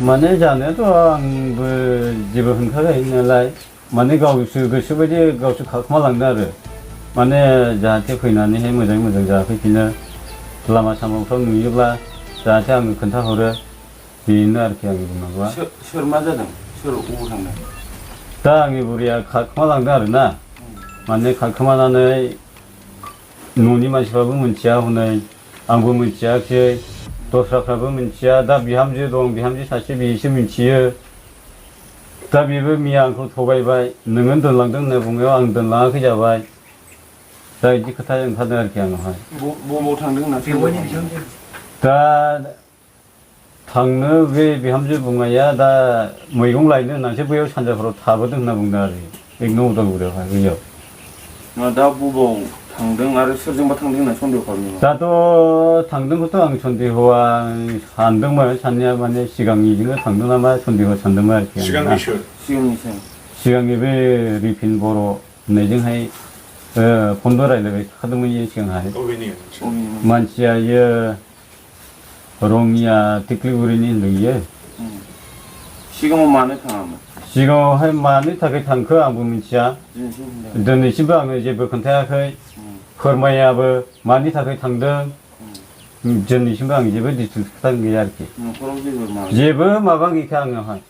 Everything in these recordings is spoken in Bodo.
माने जानायाथ' आंबो जेबो होनखायाखै नालाय माने गावसो गोसोबायदि गावसो खालामलांदों आरो माने जाहाथे फैनानैहाय मोजाङै मोजां जाफैफिनो लामा सामाफ्राव नुयोब्ला जाहाथे आंनो खोन्थाहरो बेनो आरोखि आंनि बुंनांगौआ। सोर मा जादों? सोर अबाव थांदों? दा आंनि बुरैया खारखोमालांदों आरो ना माने खारखोमानानै न'नि मानसिफ्राबो मिथिया हनै आंबो मिथियाखिसै दस्राफ्राबो मिथिया दा बिहामजो दं बिहामजो सासे बेसो मिथियो दा बेबो मैया आंखौ थगायबाय नोङो दोनलांदों होनना बुंनायाव आं दोनलाङाखै जाबाय दा बिदि खोथा ओंखारदों आरोखि आंनावहाय। बबाव थांदों होनना दा थांनो बे बिहामजो बुंनाया दा मैगं लायनो होननानैसो बैयाव सानजाफोराव थाबोदों होनना बुंदों आरो एक उदालगुरियावहाय बैयाव। दा बबाव थांदों आरो सोरजोंबा थांदों होनना सन्देह खालामदों? दाथ' थांदोंखौथ' आं सन्देहआ सानदोंमोन साननाया माने सिगांनिजोंनो थांदों नामा सन्देह सानदोंमोन आरोखि सिगांनि बे रिफिन बर' होननायजोंहाय फनबो रायज्लायबाय थाखादोंमोन इयो सिगांहाय मानसिया इयो रङिया तिक्लिगुरिनि होनदों इयो। सिगाङाव मानो थाङामोन? सिगाङावहाय मानि थाखाय थांखो आंबो मिथिया दिनैसिमबो आङो जेबो खोन्थायाखै फोरमायाबो मानि थाखाय थांदों दिनैसिमबो आं जेबो डिटेल्स खोथा गैया आरोखि जेबो माबा गैखा आंनावहाय।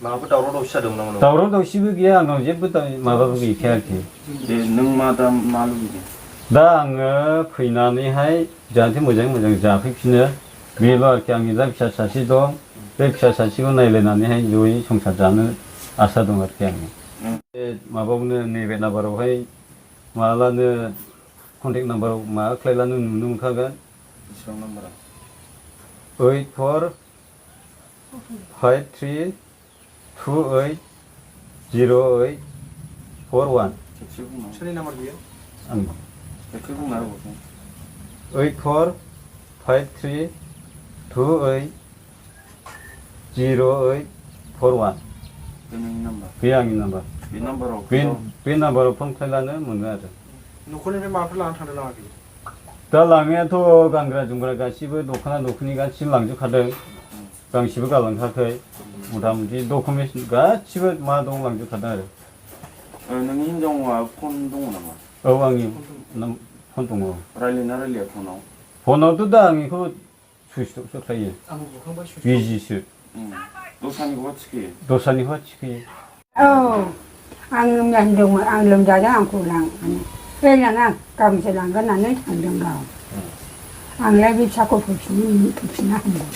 माबाफोर दावराव दावसि जादोंमोन नामा? दावराव दावसिबो गैया आंनाव जेबो माबाबो गैखाया आरोखि। नों दा मा लुबैदों? दा आङो फैनानैहाय जाहाथे मोजाङै मोजां जाफैफिनो बेल' आरोखि आंनि दा फिसा सासे दं बे फिसा सासेखौ नायलायनानैहाय जयै संसार जानो आसा दं आरोखि आङो। बे माबायावनो नैबे नाम्बारावहाय माबानो कन्टेक्ट नाम्बाराव माबा खालायब्लानो नुनो मोनखागोन। बेसेबां नाम्बारा? 8453280841। सोरनि नाम्बार बियो? आं 8453280841 बे आंनि नाम्बार। बे नाम्बाराव फन खालायब्लानो मोनो आरो। न'खरनिफ्राय माबाफोर लानानै थांदों नामा बियो? दा लांनायाथ' गानग्रा जोमग्रा गासिबो दख'ना दख'नि गासिबो लांजोबखादों गांसेबो गालांखायाखै मथा मथि डकुमेन्टस गासिबो मा दं लांजोबखादों आरो। नोंनि हिनजावा फन दङ नामा? औ आंनि फन दङ। रायज्लायना रायज्लाया फनाव? फनावथ' दा आं बेखौ सुइस अफसो थायो बिजिसो। दस्रानिखौबा थिखोयो? दस्रानिखौबा थिखोयो। औ आं होनदोंमोन आं लोमजादों आंखौ लां बे लाङा गाबोनसो लांगोन होननानै थांदों गाव आंलाय बे फिसाखौ फैफिनना होनदों।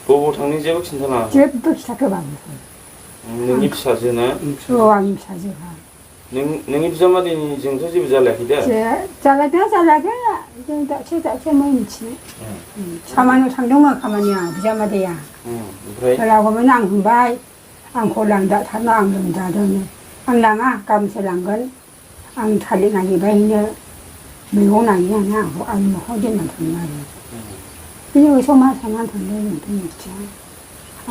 बबाव थांनो जेबो खिन्थाला? जेबो खिथाखै बाबु। नोंनि फिसाजोना? औ आंनि फिसाजोहा। नोंनि बिजामादैनिजोंथ' जेबो जालायाखै दा? जालायदों जालायाखै जों दासो मिथिनो। खामानियाव थांदोंमोन खामानिया बिजामादैया लाबोमोन आं होनबाय आंखौ लांदाथारना आं लोमजादों आं लाङा गाबोनसो लांगोन आं थालिर नागिरबायनो मैगं नागिरनानै आंखौ आंनि न'खराव दोननानै थाङो आरो बिदिनो गोसोआव मा साननानै थांदों जोंथ' मिथिया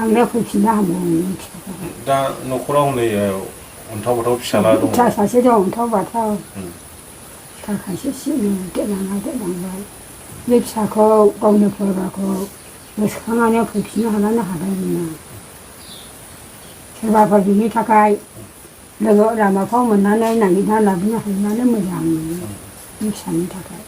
आंलाय फैफिनना हामगौमोन फिसाखौ। दा न'खराव हनै अन्थाव बाथाव फिसाला दङ? फिसा सासे दं अन्थाव बाथाव थाखायसो देरलांबाय बे फिसाखौ गावनि फोरबाखौ गोसोखांनानै फैफिननो हानानै हाबायमोन सोरबाफोर बिनि थाखाय लोगो लामाफ्राव मोननानै नागिरना लाबोनो हायोब्लानो मोजां मोनो बे फिसानि थाखाय।